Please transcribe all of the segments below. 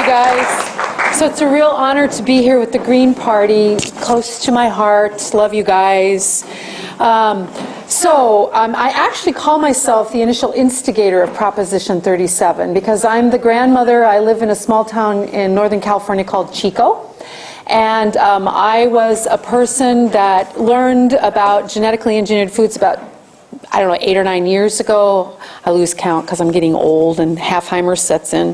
you guys. So it's a real honor to be here with the Green Party, close to my heart. Love you guys. I actually call myself the initial instigator of Proposition 37 because I'm the grandmother. I live in a small town in Northern California called Chico. And I was a person that learned about genetically engineered foods about, I don't know, 8 or 9 years ago. I lose count because I'm getting old and Halfheimer sets in.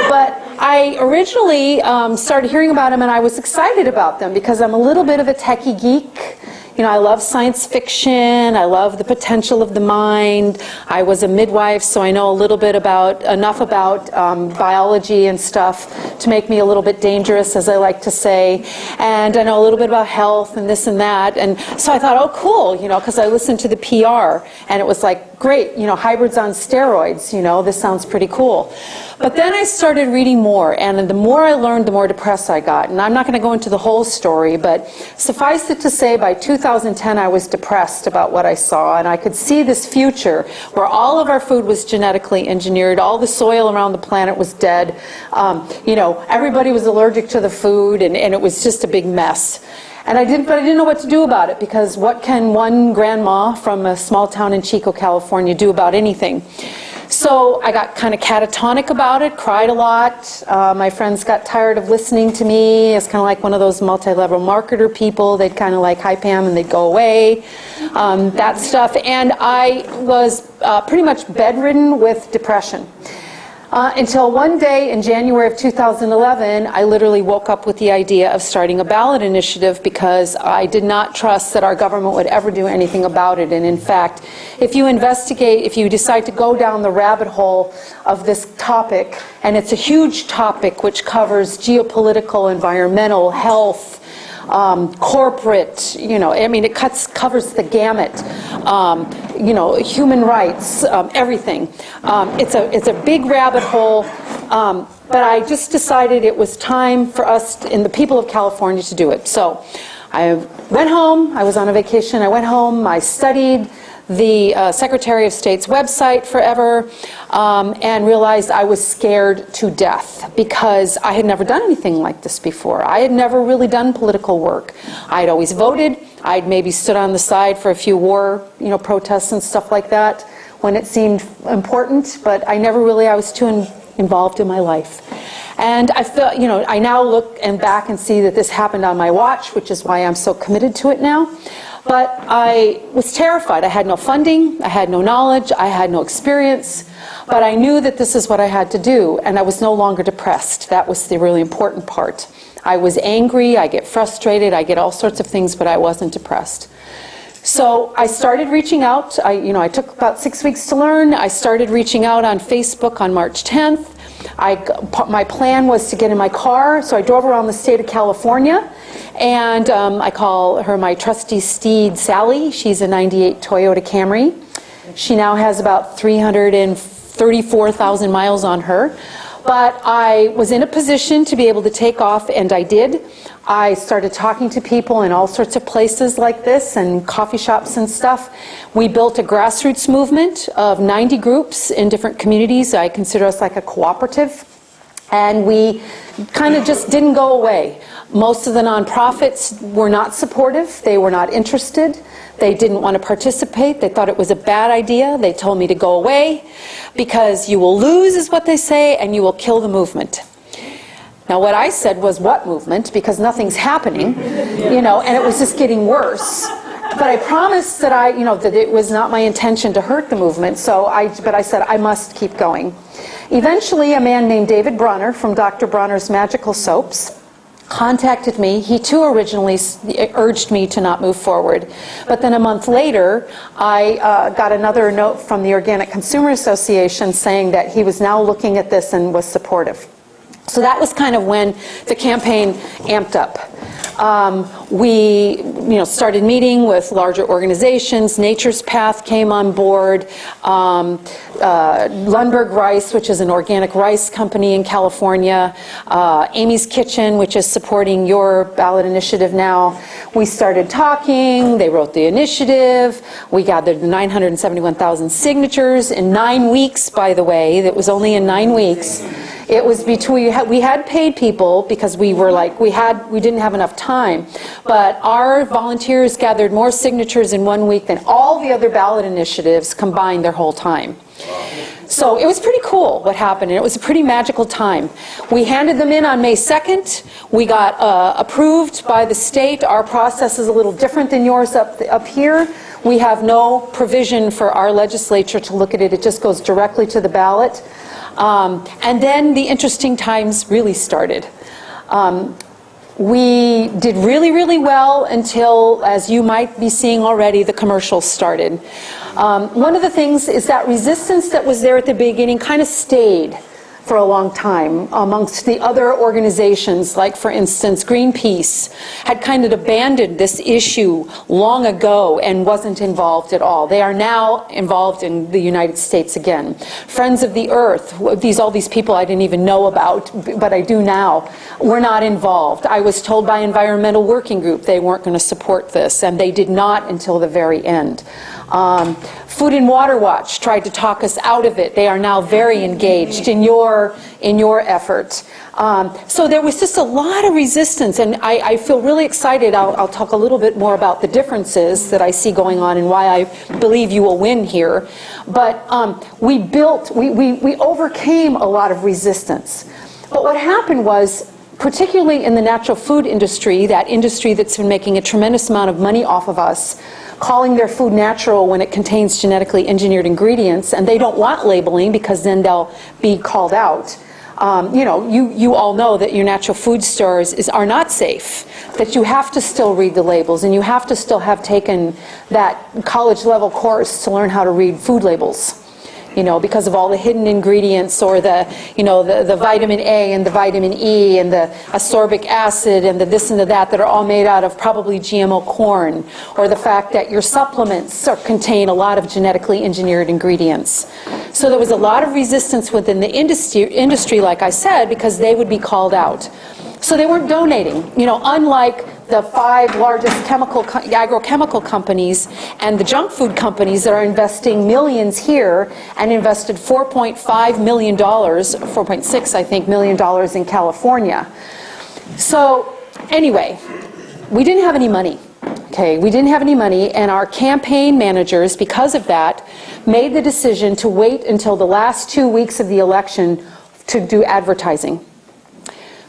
But I originally started hearing about them and I was excited about them because I'm a little bit of a techie geek. You know, I love science fiction. I love the potential of the mind. I was a midwife, so I know a little bit enough about biology and stuff to make me a little bit dangerous, as I like to say. And I know a little bit about health and this and that. And so I thought, oh, cool, you know, because I listened to the PR, and it was like, great, you know, hybrids on steroids, you know, this sounds pretty cool. But then I started reading more, and the more I learned, the more depressed I got. And I'm not going to go into the whole story, but suffice it to say, by 2010, I was depressed about what I saw, and I could see this future where all of our food was genetically engineered, all the soil around the planet was dead, you know, everybody was allergic to the food, and it was just a big mess. But I didn't know what to do about it, because what can one grandma from a small town in Chico, California do about anything? So I got kind of catatonic about it, cried a lot. My friends got tired of listening to me. It's kind of like one of those multi-level marketer people. They'd kind of like, hi Pam, and they'd go away, that stuff. And I was pretty much bedridden with depression. Until one day in January of 2011, I literally woke up with the idea of starting a ballot initiative because I did not trust that our government would ever do anything about it. And in fact, if you investigate, if you decide to go down the rabbit hole of this topic, and it's a huge topic which covers geopolitical, environmental, health, corporate, you know, I mean, it covers the gamut, you know, human rights, everything. It's a big rabbit hole, but I just decided it was time for us and the people of California to do it. So I went home, I was on a vacation, I went home, I studied the Secretary of State's website forever, and realized I was scared to death because I had never done anything like this before. I had never really done political work. I'd always voted. I'd maybe stood on the side for a few war, you know, protests and stuff like that when it seemed important, but I was too involved in my life. And I felt, you know, I now look back and see that this happened on my watch, which is why I'm so committed to it now. But I was terrified. I had no funding, I had no knowledge, I had no experience, but I knew that this is what I had to do, and I was no longer depressed. That was the really important part. I was angry, I get frustrated, I get all sorts of things, but I wasn't depressed. So I started reaching out. I took about 6 weeks to learn. I started reaching out on Facebook on March 10th. My plan was to get in my car, so I drove around the state of California, and I call her my trusty steed, Sally. She's a 98 Toyota Camry. She now has about 334,000 miles on her. But I was in a position to be able to take off, and I did. I started talking to people in all sorts of places like this and coffee shops and stuff. We built a grassroots movement of 90 groups in different communities. I consider us like a cooperative. And we kind of just didn't go away. Most of the nonprofits were not supportive. They were not interested. They didn't want to participate. They thought it was a bad idea. They told me to go away because you will lose, is what they say, and you will kill the movement. Now what I said was, what movement? Because nothing's happening, you know, and it was just getting worse. But I promised that that it was not my intention to hurt the movement, but I said I must keep going. Eventually, a man named David Bronner from Dr. Bronner's Magical Soaps contacted me. He too originally urged me to not move forward. But then a month later, I got another note from the Organic Consumer Association saying that he was now looking at this and was supportive. So that was kind of when the campaign amped up. We started meeting with larger organizations. Nature's Path came on board. Lundberg Rice, which is an organic rice company in California. Amy's Kitchen, which is supporting your ballot initiative now. We started talking. They wrote the initiative. We gathered 971,000 signatures in 9 weeks, by the way. That was only in 9 weeks. It was between, we had paid people because we were like, we didn't have enough time, but our volunteers gathered more signatures in 1 week than all the other ballot initiatives combined their whole time. So it was pretty cool what happened, and it was a pretty magical time. We handed them in on May 2nd. We got approved by the state. Our process is a little different than yours up here. We have no provision for our legislature to look at it. It just goes directly to the ballot. And then the interesting times really started. We did really, really well until, as you might be seeing already, the commercials started. One of the things is that resistance that was there at the beginning kind of stayed for a long time amongst the other organizations, like, for instance, Greenpeace had kind of abandoned this issue long ago and wasn't involved at all. They are now involved in the United States again. Friends of the Earth, all these people I didn't even know about, but I do now, were not involved. I was told by Environmental Working Group they weren't going to support this, and they did not until the very end. Food and Water Watch tried to talk us out of it. They are now very engaged in your effort. So there was just a lot of resistance, and I feel really excited. I'll talk a little bit more about the differences that I see going on and why I believe you will win here. But we overcame a lot of resistance. But what happened was, particularly in the natural food industry, that industry that's been making a tremendous amount of money off of us, calling their food natural when it contains genetically engineered ingredients, and they don't want labeling because then they'll be called out. You all know that your natural food stores are not safe, that you have to still read the labels, and you have to still have taken that college level course to learn how to read food labels. Because of all the hidden ingredients, or the vitamin A and the vitamin E and the ascorbic acid and the this and the that are all made out of probably GMO corn, or the fact that your supplements contain a lot of genetically engineered ingredients. So there was a lot of resistance within the industry, like I said, because they would be called out. So they weren't donating, unlike the 5 largest agrochemical companies and the junk food companies that are investing millions here and invested $4.5 million, 4.6 I think, million dollars in California. So anyway, we didn't have any money. Okay, we didn't have any money, and our campaign managers, because of that, made the decision to wait until the last 2 weeks of the election to do advertising.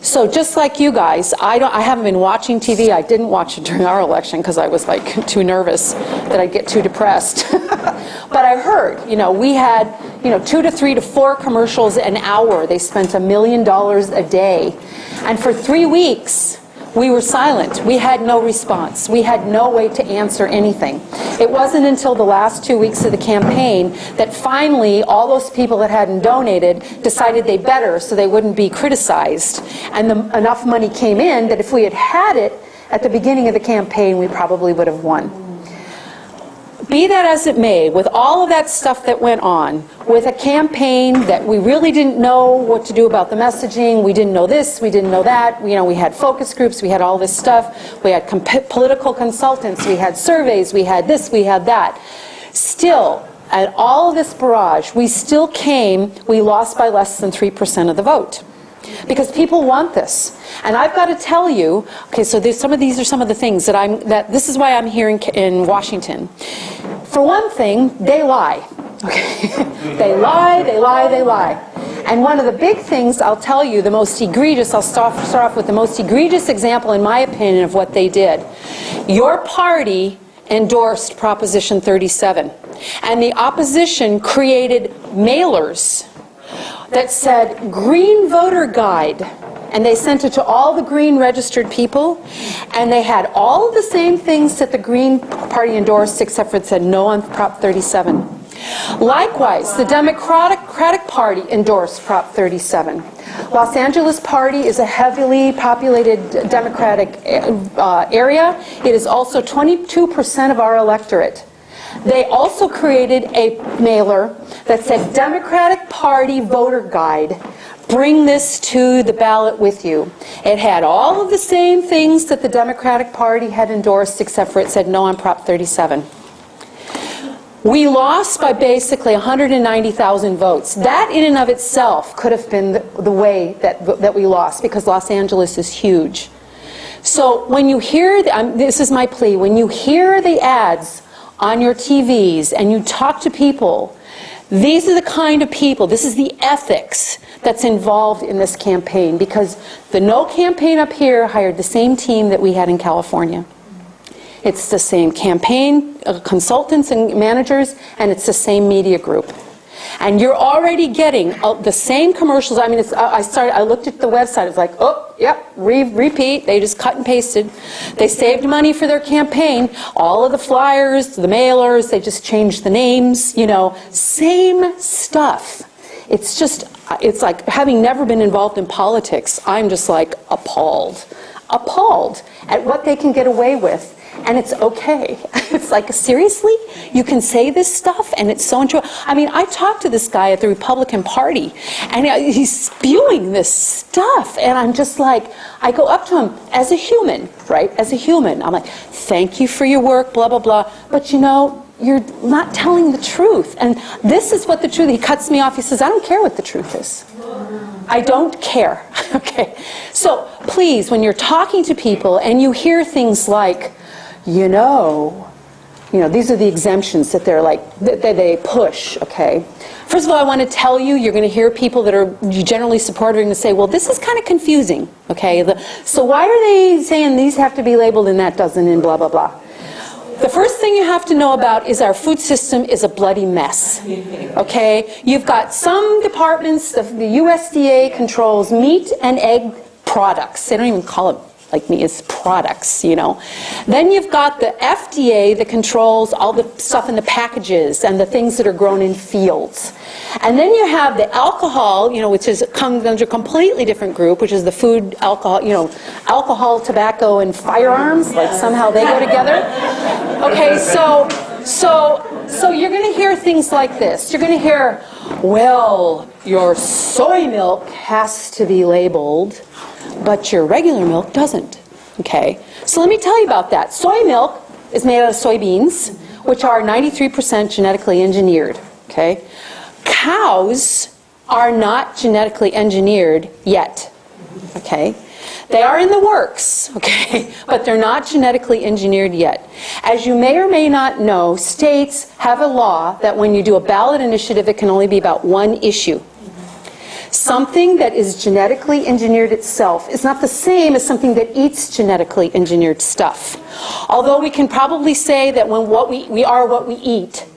So just like you guys, I haven't been watching TV. I didn't watch it during our election because I was like too nervous that I'd get too depressed. But I heard, we had, 2 to 3 to 4 commercials an hour. They spent $1 million a day. And for 3 weeks, we were silent. We had no response. We had no way to answer anything. It wasn't until the last 2 weeks of the campaign that finally all those people that hadn't donated decided they better so they wouldn't be criticized. And enough money came in that if we had had it at the beginning of the campaign, we probably would have won. Be that as it may, with all of that stuff that went on, with a campaign that we really didn't know what to do about the messaging, we didn't know this, we didn't know that, we had focus groups, we had all this stuff, we had political consultants, we had surveys, we had this, we had that. Still, at all of this barrage, we lost by less than 3% of the vote. Because people want this. And I've got to tell you, okay, so these are some of the things that this is why I'm here in Washington. For one thing, they lie. Okay? They lie. And one of the big things, I'll tell you, the most egregious, I'll start off with the most egregious example, in my opinion, of what they did. Your party endorsed Proposition 37. And the opposition created mailers that said Green Voter Guide, and they sent it to all the Green registered people, and they had all of the same things that the Green Party endorsed, except for it said no on Prop 37. Likewise, the Democratic Party endorsed Prop 37. Los Angeles Party is a heavily populated Democratic area. It is also 22% of our electorate. They also created a mailer that said Democratic Party Voter Guide. Bring this to the ballot with you. It had all of the same things that the Democratic Party had endorsed, except for it said no on Prop 37. We lost by basically 190,000 votes. That in and of itself could have been the way that we lost, because Los Angeles is huge. So when you hear, this is my plea, when you hear the ads on your TVs and you talk to people, these are the kind of people, this is the ethics that's involved in this campaign, because the No campaign up here hired the same team that we had in California. It's the same campaign consultants and managers, and it's the same media group. And you're already getting the same commercials. I mean, I looked at the website. It's like, oh, yep, repeat. They just cut and pasted. They saved money for their campaign. All of the flyers, the mailers, they just changed the names, you know, same stuff. It's just, it's like, having never been involved in politics, I'm just like appalled at what they can get away with. And it's okay. It's like, seriously? You can say this stuff and it's so enjoyable. I mean, I talked to this guy at the Republican Party and he's spewing this stuff. And I'm just like, I go up to him as a human, right? As a human. I'm like, thank you for your work, blah, blah, blah. But you know, you're not telling the truth. And this is what the truth, he cuts me off. He says, I don't care what the truth is. I don't care. Okay. So please, when you're talking to people and you hear things like, you know, these are the exemptions that they're like, that they push, okay? First of all, I want to tell you, you're going to hear people that are generally supportive and say, well, this is kind of confusing, okay? So why are they saying these have to be labeled and that doesn't, and blah, blah, blah? The first thing you have to know about is our food system is a bloody mess, okay? You've got some departments, the USDA controls meat and egg products. They don't even call it like me, it's products, you know. Then you've got the FDA that controls all the stuff in the packages and the things that are grown in fields. And then you have the alcohol, you know, which comes under a completely different group, which is the food, alcohol, you know, alcohol, tobacco, and firearms, like somehow they go together. Okay, so you're going to hear things like this. You're going to hear, well, your soy milk has to be labeled, but your regular milk doesn't, okay? So let me tell you about that. Soy milk is made out of soybeans, which are 93% genetically engineered, okay? Cows are not genetically engineered yet, okay? They are in the works, okay? But they're not genetically engineered yet. As you may or may not know, states have a law that when you do a ballot initiative, it can only be about one issue. Something that is genetically engineered itself is not the same as something that eats genetically engineered stuff. Although we can probably say that when we are what we eat,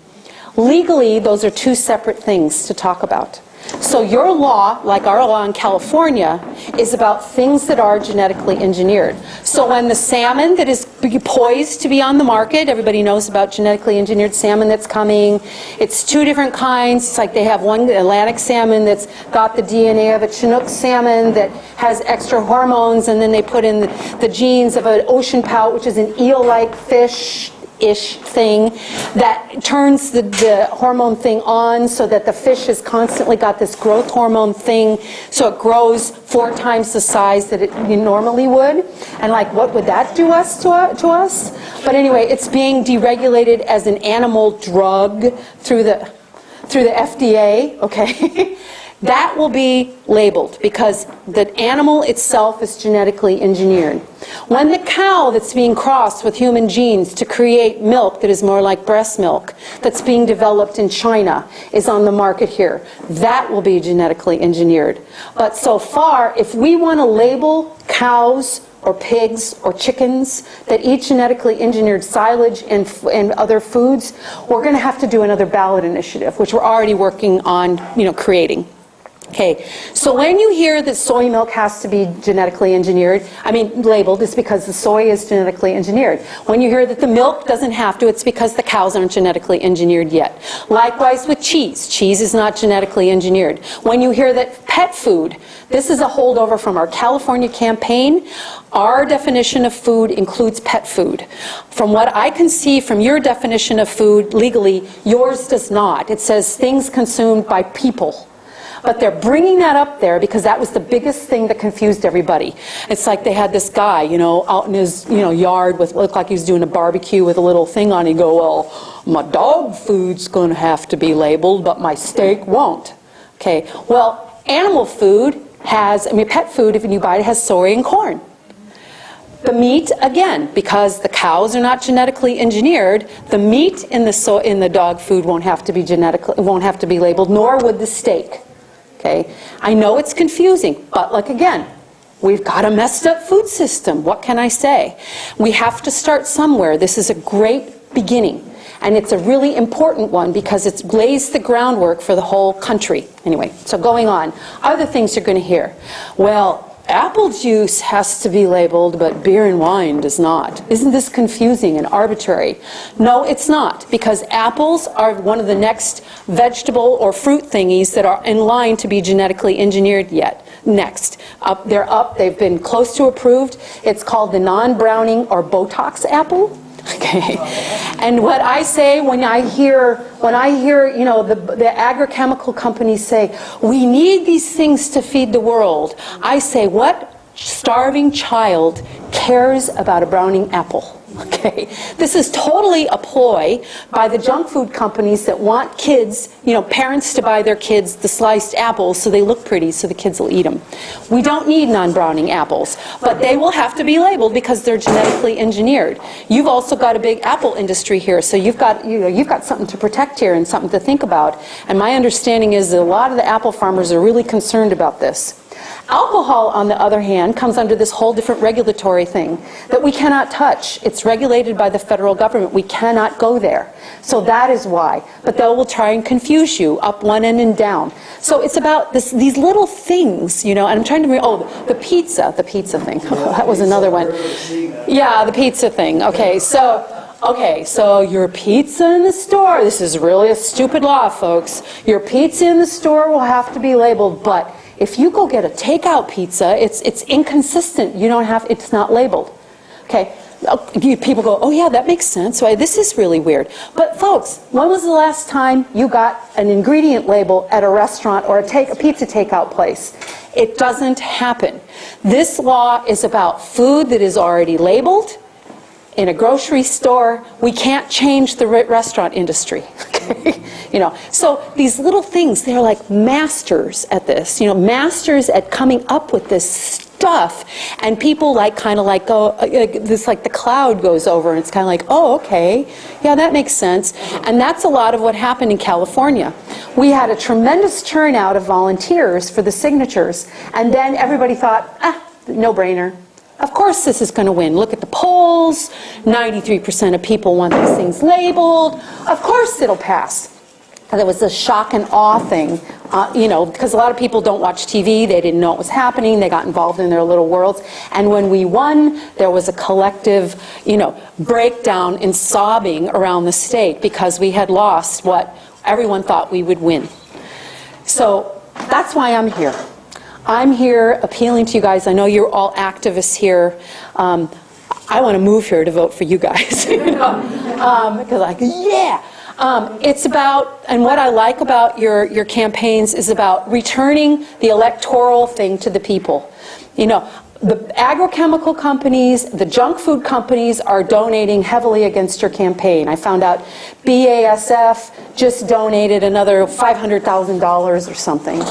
legally those are two separate things to talk about. So your law, like our law in California, is about things that are genetically engineered. So when the salmon that is poised to be on the market, everybody knows about genetically engineered salmon that's coming. It's two different kinds. It's like they have one Atlantic salmon that's got the DNA of a Chinook salmon that has extra hormones, and then they put in the genes of an ocean pout, which is an eel-like fish-ish thing that turns the hormone thing on so that the fish has constantly got this growth hormone thing, so it grows 4 times the size that it normally would. And like, what would that do to us? But anyway, it's being deregulated as an animal drug through the FDA, okay? That will be labeled because the animal itself is genetically engineered. When the cow that's being crossed with human genes to create milk that is more like breast milk, that's being developed in China, is on the market here, that will be genetically engineered. But so far, if we want to label cows or pigs or chickens that eat genetically engineered silage and other foods, we're going to have to do another ballot initiative, which we're already working on, creating. Okay, so when you hear that soy milk has to be genetically engineered, labeled, it's because the soy is genetically engineered. When you hear that the milk doesn't have to, it's because the cows aren't genetically engineered yet. Likewise with cheese. Cheese is not genetically engineered. When you hear that pet food, this is a holdover from our California campaign. Our definition of food includes pet food. From what I can see from your definition of food legally, yours does not. It says things consumed by people. But they're bringing that up there because that was the biggest thing that confused everybody. It's like they had this guy, you know, out in his, you know, yard with, looked like he was doing a barbecue with a little thing on. He'd go, well, my dog food's going to have to be labeled, but my steak won't. Okay, well, animal food has, I mean, pet food, if you buy it, has soy and corn. The meat, again, because the cows are not genetically engineered, the meat in the dog food won't have to be labeled, nor would the steak. Okay, I know it's confusing, but like again, we've got a messed up food system. What can I say? We have to start somewhere. This is a great beginning. And it's a really important one because it lays the groundwork for the whole country. Anyway, so going on. Other things you're going to hear. Well, apple juice has to be labeled, but beer and wine does not. Isn't this confusing and arbitrary? No, it's not, because apples are one of the next vegetable or fruit thingies that are in line to be genetically engineered yet. Next. They're up. They've been close to approved. It's called the non-browning or Botox apple. Okay, and what I say when I hear you know, the agrochemical companies say, we need these things to feed the world, I say, what starving child cares about a browning apple? Okay, this is totally a ploy by the junk food companies that want kids, you know, parents to buy their kids the sliced apples so they look pretty so the kids will eat them. We don't need non-browning apples, but they will have to be labeled because they're genetically engineered. You've also got a big apple industry here, so you've got something to protect here and something to think about. And my understanding is that a lot of the apple farmers are really concerned about this. Alcohol, on the other hand, comes under this whole different regulatory thing that we cannot touch. It's regulated by the federal government. We cannot go there. So that is why. But they will try and confuse you up one end and down. So it's about these little things, you know, and I'm trying to remember, the pizza thing. That was another one. Yeah, the pizza thing. Okay, so your pizza in the store, this is really a stupid law, folks. Your pizza in the store will have to be labeled, but if you go get a takeout pizza, it's inconsistent. You don't have, it's not labeled. Okay, people go, oh yeah, that makes sense. So this is really weird. But folks, when was the last time you got an ingredient label at a restaurant or a pizza takeout place? It doesn't happen. This law is about food that is already labeled. In a grocery store, we can't change the restaurant industry. Okay? You know, so these little things, they're like masters at this. You know, masters at coming up with this stuff, and people like kind of like go, this like the cloud goes over, and it's kind of like, oh, okay, yeah, that makes sense. And that's a lot of what happened in California. We had a tremendous turnout of volunteers for the signatures, and then everybody thought, no brainer. Of course this is going to win. Look at the polls. 93% of people want these things labeled. Of course it'll pass. And there was a shock and awe thing, you know, because a lot of people don't watch TV. They didn't know what was happening. They got involved in their little worlds. And when we won, there was a collective, you know, breakdown and sobbing around the state because we had lost what everyone thought we would win. So that's why I'm here. I'm here appealing to you guys. I know you're all activists here. I want to move here to vote for you guys. You know? Because like, yeah. It's about, and what I like about your campaigns is about returning the electoral thing to the people. You know, the agrochemical companies, the junk food companies are donating heavily against your campaign. I found out BASF just donated another $500,000 or something.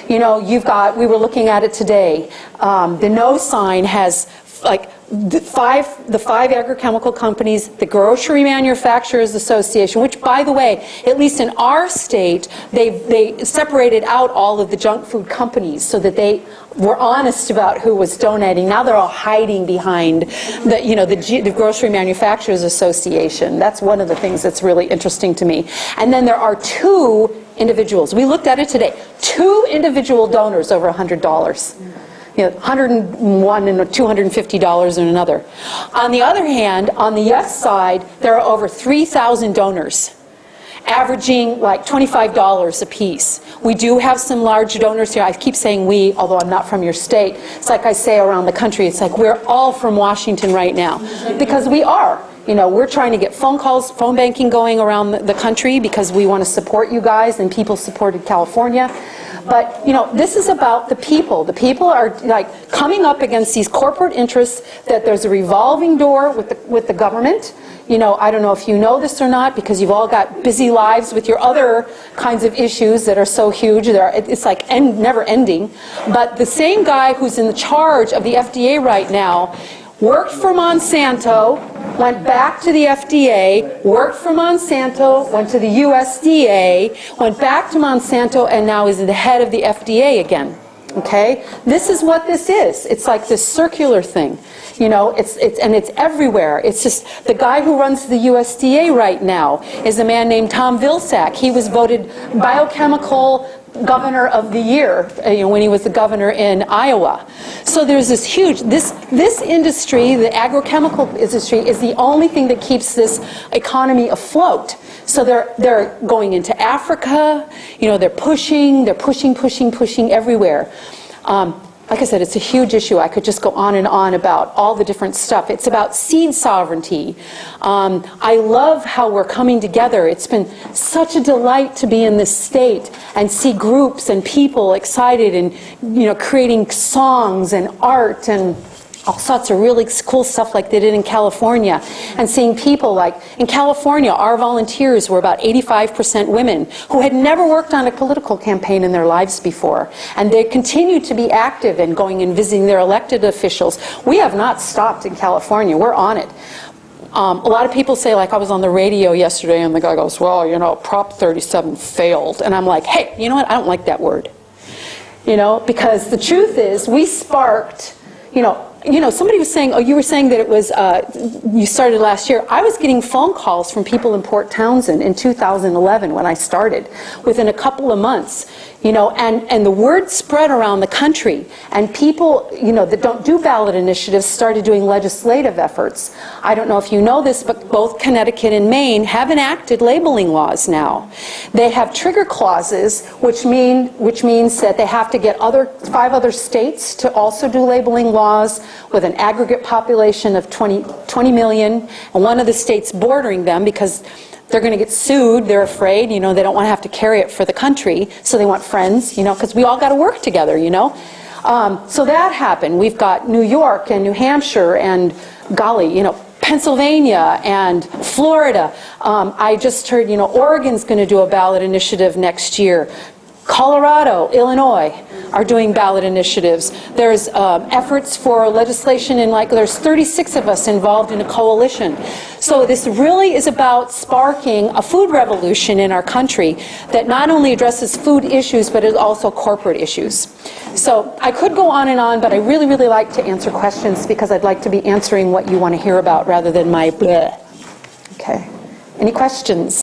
You know, you've got, we were looking at it today, the no sign has like the five agrochemical companies, the Grocery Manufacturers Association, which by the way, at least in our state, they separated out all of the junk food companies so that they were honest about who was donating. Now they're all hiding behind the, you know, the Grocery Manufacturers Association. That's one of the things that's really interesting to me. And then there are two individuals. We looked at it today. Two individual donors over $100. You know, $101 and $250 in another. On the other hand, on the yes side, there are over 3,000 donors, averaging like $25 a piece. We do have some large donors here. I keep saying we, although I'm not from your state. It's like I say around the country, it's like we're all from Washington right now. Because we are. You know, we're trying to get phone calls, phone banking going around the country because we want to support you guys, and people supported California. But, you know, this is about the people. The people are like coming up against these corporate interests, that there's a revolving door with the government. You know, I don't know if you know this or not, because you've all got busy lives with your other kinds of issues that are so huge. It's like never ending. But the same guy who's in charge of the FDA right now worked for Monsanto, went back to the FDA, worked for Monsanto, went to the USDA, went back to Monsanto, and now is the head of the FDA again. Okay? This is what this is. It's like this circular thing. You know, it's everywhere. It's just the guy who runs the USDA right now is a man named Tom Vilsack. He was voted biochemical governor of the year, you know, when he was the governor in Iowa. So there's this huge, this industry, the agrochemical industry, is the only thing that keeps this economy afloat. So they're going into Africa, you know, they're pushing everywhere. Like I said, it's a huge issue. I could just go on and on about all the different stuff. It's about seed sovereignty. I love how we're coming together. It's been such a delight to be in this state and see groups and people excited and, you know, creating songs and art and all sorts of really cool stuff like they did in California, and seeing people like in California, our volunteers were about 85% women who had never worked on a political campaign in their lives before, and they continue to be active and going and visiting their elected officials. We have not stopped in California. We're on it. A lot of people say, like, I was on the radio yesterday and the guy goes, well, you know, Prop 37 failed, and I'm like, hey, you know what, I don't like that word, you know, because the truth is we sparked, you know, somebody was saying, oh, you were saying that it was, you started last year. I was getting phone calls from people in Port Townsend in 2011 when I started, within a couple of months, you know, and the word spread around the country, and people, you know, that don't do ballot initiatives started doing legislative efforts. I don't know if you know this, but both Connecticut and Maine have enacted labeling laws now. They have trigger clauses, which means that they have to get 5 other states to also do labeling laws, with an aggregate population of 20 million, and one of the states bordering them, because they're going to get sued, they're afraid, you know, they don't want to have to carry it for the country, so they want friends, you know, because we all got to work together, you know. So that happened. We've got New York and New Hampshire and, golly, you know, Pennsylvania and Florida. I just heard, you know, Oregon's going to do a ballot initiative next year. Colorado, Illinois are doing ballot initiatives. There's efforts for legislation in, like, there's 36 of us involved in a coalition. So this really is about sparking a food revolution in our country that not only addresses food issues, but is also corporate issues. So I could go on and on, but I really, really like to answer questions, because I'd like to be answering what you want to hear about rather than my bleh. Okay. Any questions?